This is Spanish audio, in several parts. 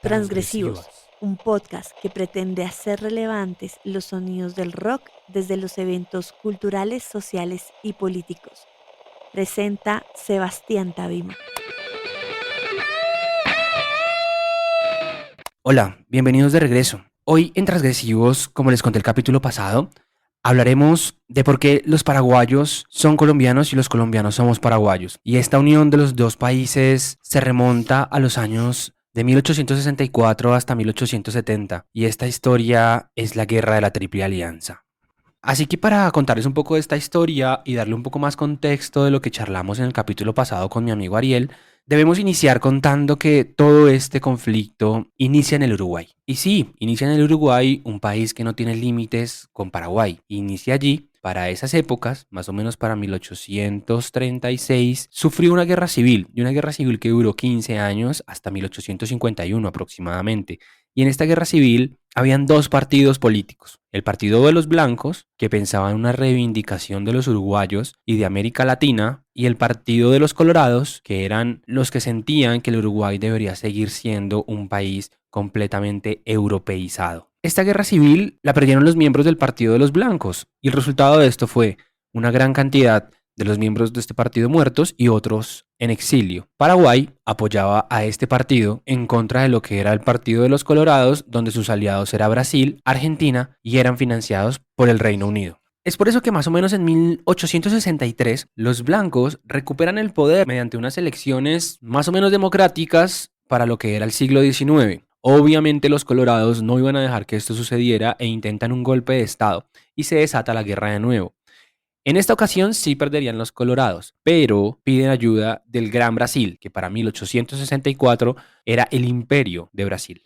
Transgresivos, un podcast que pretende hacer relevantes los sonidos del rock desde los eventos culturales, sociales y políticos. Presenta Sebastián Tabima. Hola, bienvenidos de regreso. Hoy en Transgresivos, como les conté el capítulo pasado, hablaremos de por qué los paraguayos son colombianos y los colombianos somos paraguayos. Y esta unión de los dos países se remonta a los años de 1864 hasta 1870. Y esta historia es la Guerra de la Triple Alianza. Así que para contarles un poco de esta historia y darle un poco más contexto de lo que charlamos en el capítulo pasado con mi amigo Ariel, debemos iniciar contando que todo este conflicto inicia en el Uruguay. Y sí, inicia en el Uruguay, un país que no tiene límites con Paraguay. Inicia allí. Para esas épocas, más o menos para 1836, sufrió una guerra civil, y una guerra civil que duró 15 años hasta 1851 aproximadamente. Y en esta guerra civil habían dos partidos políticos. El Partido de los Blancos, que pensaba en una reivindicación de los uruguayos y de América Latina, y el Partido de los Colorados, que eran los que sentían que el Uruguay debería seguir siendo un país completamente europeizado. Esta guerra civil la perdieron los miembros del Partido de los Blancos, y el resultado de esto fue una gran cantidad de los miembros de este partido muertos y otros en exilio. Paraguay apoyaba a este partido en contra de lo que era el Partido de los Colorados, donde sus aliados era Brasil, Argentina y eran financiados por el Reino Unido. Es por eso que más o menos en 1863 los blancos recuperan el poder mediante unas elecciones más o menos democráticas para lo que era el siglo XIX. Obviamente los colorados no iban a dejar que esto sucediera e intentan un golpe de estado y se desata la guerra de nuevo. En esta ocasión sí perderían los colorados, pero piden ayuda del Gran Brasil, que para 1864 era el imperio de Brasil.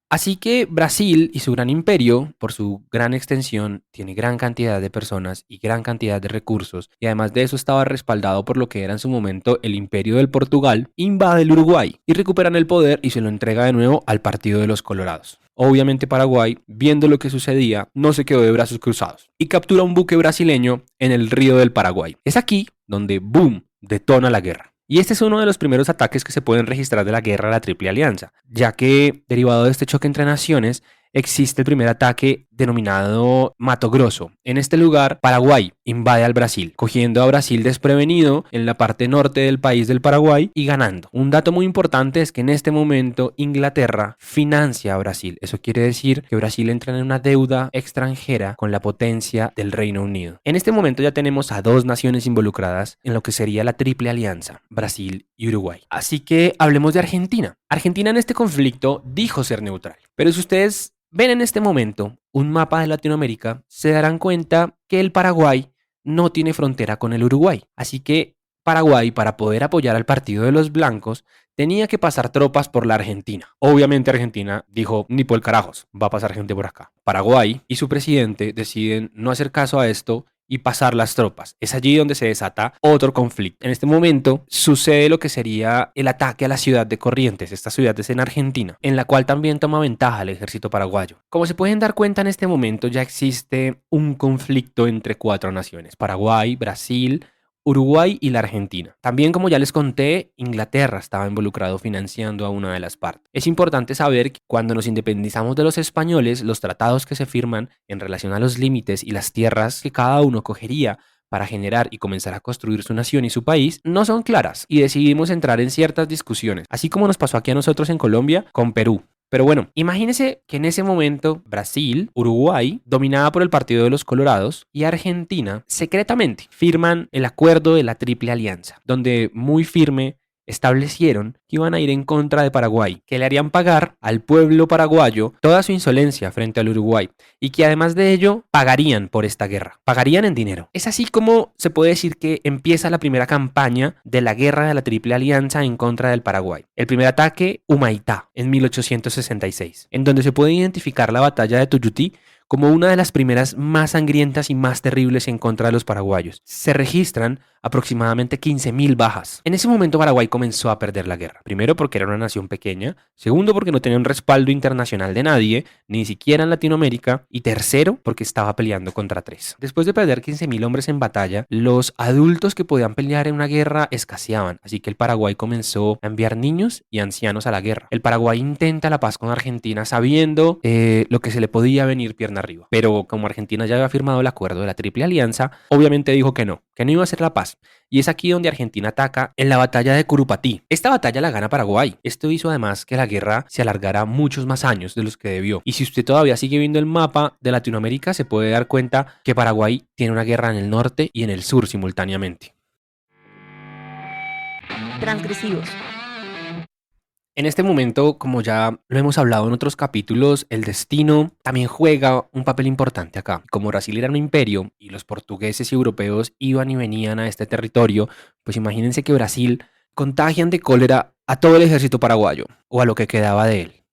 Así que Brasil y su gran imperio, por su gran extensión, tiene gran cantidad de personas y gran cantidad de recursos, y además de eso estaba respaldado por lo que era en su momento el imperio del Portugal, invade el Uruguay y recuperan el poder y se lo entrega de nuevo al Partido de los Colorados. Obviamente Paraguay, viendo lo que sucedía, no se quedó de brazos cruzados y captura un buque brasileño en el río del Paraguay. Es aquí donde, boom, detona la guerra. Y este es uno de los primeros ataques que se pueden registrar de la guerra de la Triple Alianza, ya que, derivado de este choque entre naciones, existe el primer ataque denominado Mato Grosso. En este lugar, Paraguay invade al Brasil, cogiendo a Brasil desprevenido en la parte norte del país del Paraguay y ganando. Un dato muy importante es que en este momento Inglaterra financia a Brasil. Eso quiere decir que Brasil entra en una deuda extranjera con la potencia del Reino Unido. En este momento ya tenemos a dos naciones involucradas en lo que sería la Triple Alianza, Brasil y Uruguay. Así que hablemos de Argentina. Argentina en este conflicto dijo ser neutral, pero si ustedes ven en este momento un mapa de Latinoamérica, se darán cuenta que el Paraguay no tiene frontera con el Uruguay. Así que Paraguay, para poder apoyar al Partido de los Blancos, tenía que pasar tropas por la Argentina. Obviamente Argentina dijo, ni por el carajos, va a pasar gente por acá. Paraguay y su presidente deciden no hacer caso a esto y pasar las tropas. Es allí donde se desata otro conflicto. En este momento sucede lo que sería el ataque a la ciudad de Corrientes. Esta ciudad es en Argentina, en la cual también toma ventaja el ejército paraguayo. Como se pueden dar cuenta, en este momento ya existe un conflicto entre cuatro naciones: Paraguay, Brasil, Uruguay y la Argentina. También, como ya les conté, Inglaterra estaba involucrado financiando a una de las partes. Es importante saber que cuando nos independizamos de los españoles, los tratados que se firman en relación a los límites y las tierras que cada uno cogería para generar y comenzar a construir su nación y su país no son claras, y decidimos entrar en ciertas discusiones, así como nos pasó aquí a nosotros en Colombia con Perú. Pero bueno, imagínense que en ese momento Brasil, Uruguay, dominada por el Partido de los Colorados, y Argentina secretamente firman el acuerdo de la Triple Alianza, donde muy firme establecieron que iban a ir en contra de Paraguay, que le harían pagar al pueblo paraguayo toda su insolencia frente al Uruguay y que además de ello pagarían por esta guerra, pagarían en dinero. Es así como se puede decir que empieza la primera campaña de la guerra de la Triple Alianza en contra del Paraguay. El primer ataque, Humaitá, en 1866, en donde se puede identificar la batalla de Tuyutí como una de las primeras más sangrientas y más terribles en contra de los paraguayos. Se registran aproximadamente 15.000 bajas. En ese momento Paraguay comenzó a perder la guerra. Primero porque era una nación pequeña, segundo porque no tenía un respaldo internacional de nadie, ni siquiera en Latinoamérica, y tercero porque estaba peleando contra tres. Después de perder 15.000 hombres en batalla, los adultos que podían pelear en una guerra escaseaban, así que el Paraguay comenzó a enviar niños y ancianos a la guerra. El Paraguay intenta la paz con Argentina sabiendo lo que se le podía venir pierna arriba, pero como Argentina ya había firmado el acuerdo de la Triple Alianza, obviamente dijo que no iba a ser la paz. Y es aquí donde Argentina ataca en la batalla de Curupatí. Esta batalla la gana Paraguay. Esto hizo además que la guerra se alargara muchos más años de los que debió. Y si usted todavía sigue viendo el mapa de Latinoamérica, se puede dar cuenta que Paraguay tiene una guerra en el norte y en el sur simultáneamente. Transgresivos. En este momento, como ya lo hemos hablado en otros capítulos, el destino también juega un papel importante acá. Como Brasil era un imperio y los portugueses y europeos iban y venían a este territorio, pues imagínense que Brasil contagian de cólera a todo el ejército paraguayo, o a lo que quedaba de él.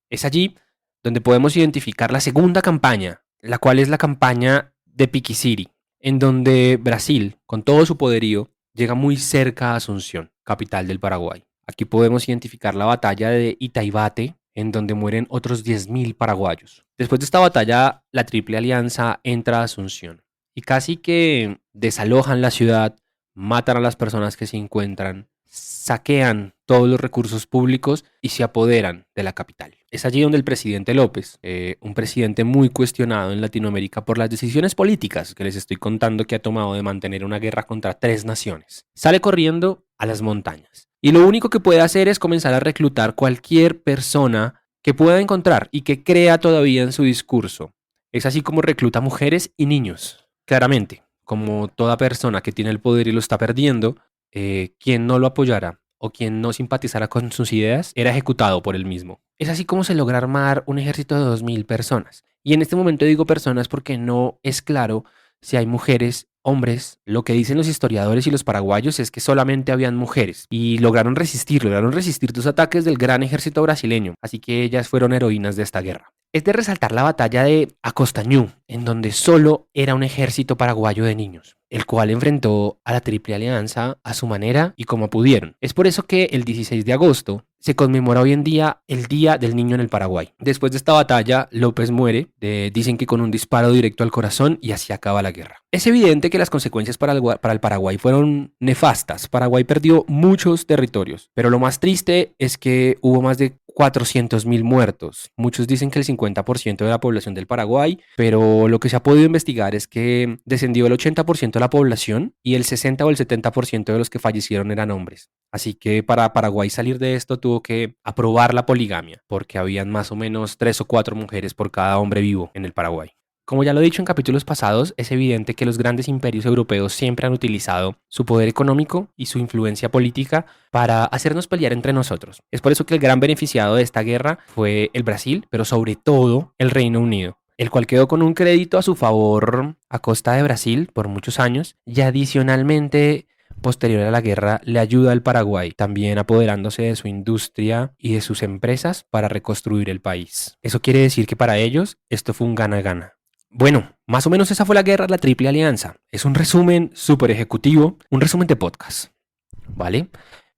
Es allí donde podemos identificar la segunda campaña, la cual es la campaña de Piquiciri, en donde Brasil, con todo su poderío, llega muy cerca a Asunción, capital del Paraguay. Aquí podemos identificar la batalla de Itaibate, en donde mueren otros 10.000 paraguayos. Después de esta batalla, la Triple Alianza entra a Asunción y casi que desalojan la ciudad, matan a las personas que se encuentran, saquean todos los recursos públicos y se apoderan de la capital. Es allí donde el presidente López, un presidente muy cuestionado en Latinoamérica por las decisiones políticas que les estoy contando que ha tomado de mantener una guerra contra tres naciones, sale corriendo a las montañas. Y lo único que puede hacer es comenzar a reclutar cualquier persona que pueda encontrar y que crea todavía en su discurso. Es así como recluta mujeres y niños. Claramente, como toda persona que tiene el poder y lo está perdiendo, quien no lo apoyara o quien no simpatizara con sus ideas era ejecutado por él mismo. Es así como se logra armar un ejército de 2.000 personas. Y en este momento digo personas porque no es claro si hay mujeres, hombres. Lo que dicen los historiadores y los paraguayos es que solamente habían mujeres y lograron resistir los ataques del gran ejército brasileño. Así que ellas fueron heroínas de esta guerra. Es de resaltar la batalla de Acostañú, en donde solo era un ejército paraguayo de niños, el cual enfrentó a la Triple Alianza a su manera y como pudieron. Es por eso que el 16 de agosto se conmemora hoy en día el Día del Niño en el Paraguay. Después de esta batalla, López muere, dicen que con un disparo directo al corazón, y así acaba la guerra. Es evidente que las consecuencias para el Paraguay fueron nefastas. Paraguay perdió muchos territorios, pero lo más triste es que hubo más de 400.000 muertos. Muchos dicen que el 50% de la población del Paraguay, pero lo que se ha podido investigar es que descendió el 80% de la población y el 60 o el 70% de los que fallecieron eran hombres. Así que para Paraguay salir de esto tuvo que aprobar la poligamia, porque habían más o menos 3 o 4 mujeres por cada hombre vivo en el Paraguay. Como ya lo he dicho en capítulos pasados, es evidente que los grandes imperios europeos siempre han utilizado su poder económico y su influencia política para hacernos pelear entre nosotros. Es por eso que el gran beneficiado de esta guerra fue el Brasil, pero sobre todo el Reino Unido, el cual quedó con un crédito a su favor a costa de Brasil por muchos años, y adicionalmente, posterior a la guerra, le ayuda al Paraguay, también apoderándose de su industria y de sus empresas para reconstruir el país. Eso quiere decir que para ellos esto fue un gana-gana. Bueno, más o menos esa fue la guerra de la Triple Alianza. Es un resumen súper ejecutivo, un resumen de podcast, ¿vale?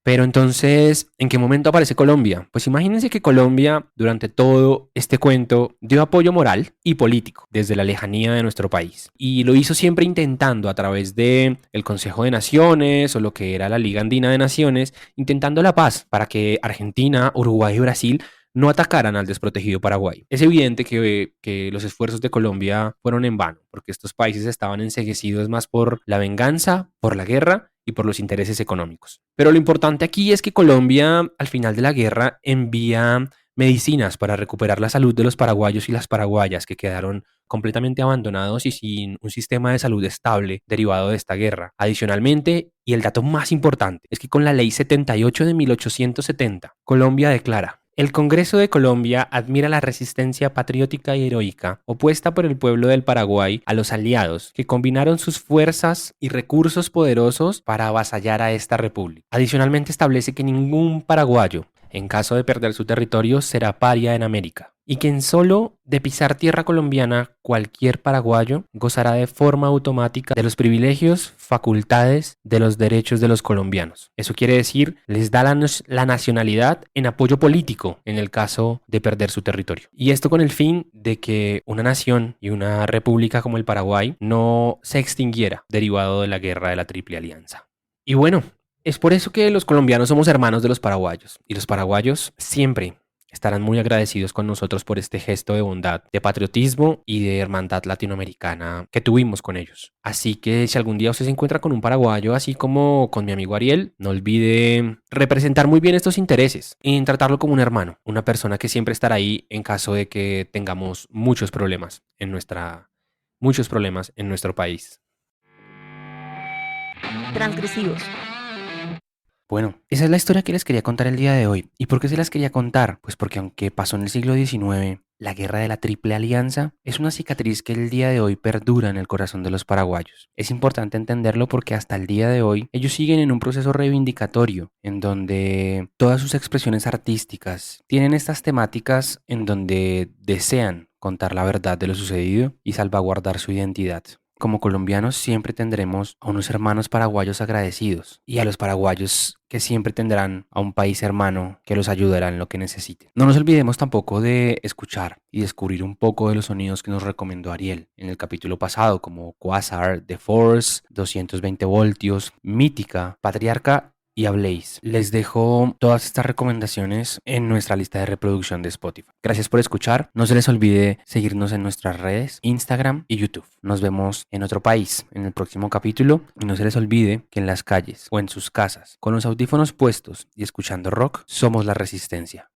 Pero entonces, ¿en qué momento aparece Colombia? Pues imagínense que Colombia, durante todo este cuento, dio apoyo moral y político desde la lejanía de nuestro país. Y lo hizo siempre intentando, a través de el Consejo de Naciones o lo que era la Liga Andina de Naciones, intentando la paz para que Argentina, Uruguay y Brasil no atacaran al desprotegido Paraguay. Es evidente que los esfuerzos de Colombia fueron en vano, porque estos países estaban enceguecidos más por la venganza, por la guerra y por los intereses económicos. Pero lo importante aquí es que Colombia, al final de la guerra, envía medicinas para recuperar la salud de los paraguayos y las paraguayas que quedaron completamente abandonados y sin un sistema de salud estable derivado de esta guerra. Adicionalmente, y el dato más importante, es que con la Ley 78 de 1870, Colombia declara: el Congreso de Colombia admira la resistencia patriótica y heroica opuesta por el pueblo del Paraguay a los aliados que combinaron sus fuerzas y recursos poderosos para avasallar a esta república. Adicionalmente establece que ningún paraguayo, en caso de perder su territorio, será paria en América y que en solo de pisar tierra colombiana cualquier paraguayo gozará de forma automática de los privilegios, facultades, de los derechos de los colombianos. Eso quiere decir, les da la nacionalidad en apoyo político en el caso de perder su territorio. Y esto con el fin de que una nación y una república como el Paraguay no se extinguiera derivado de la guerra de la Triple Alianza. Y bueno, es por eso que los colombianos somos hermanos de los paraguayos y los paraguayos siempre estarán muy agradecidos con nosotros por este gesto de bondad, de patriotismo y de hermandad latinoamericana que tuvimos con ellos. Así que si algún día usted se encuentra con un paraguayo, así como con mi amigo Ariel, no olvide representar muy bien estos intereses y tratarlo como un hermano, una persona que siempre estará ahí en caso de que tengamos muchos problemas en nuestro país. Transgresivos. Bueno, esa es la historia que les quería contar el día de hoy. ¿Y por qué se las quería contar? Pues porque aunque pasó en el siglo XIX, la guerra de la Triple Alianza es una cicatriz que el día de hoy perdura en el corazón de los paraguayos. Es importante entenderlo porque hasta el día de hoy ellos siguen en un proceso reivindicatorio en donde todas sus expresiones artísticas tienen estas temáticas en donde desean contar la verdad de lo sucedido y salvaguardar su identidad. Como colombianos siempre tendremos a unos hermanos paraguayos agradecidos y a los paraguayos que siempre tendrán a un país hermano que los ayudará en lo que necesiten. No nos olvidemos tampoco de escuchar y descubrir un poco de los sonidos que nos recomendó Ariel en el capítulo pasado, como Quasar, The Force, 220 voltios, Mítica, Patriarca y a Blaze. Les dejo todas estas recomendaciones en nuestra lista de reproducción de Spotify. Gracias por escuchar. No se les olvide seguirnos en nuestras redes, Instagram y YouTube. Nos vemos en otro país en el próximo capítulo. Y no se les olvide que en las calles o en sus casas, con los audífonos puestos y escuchando rock, somos la resistencia.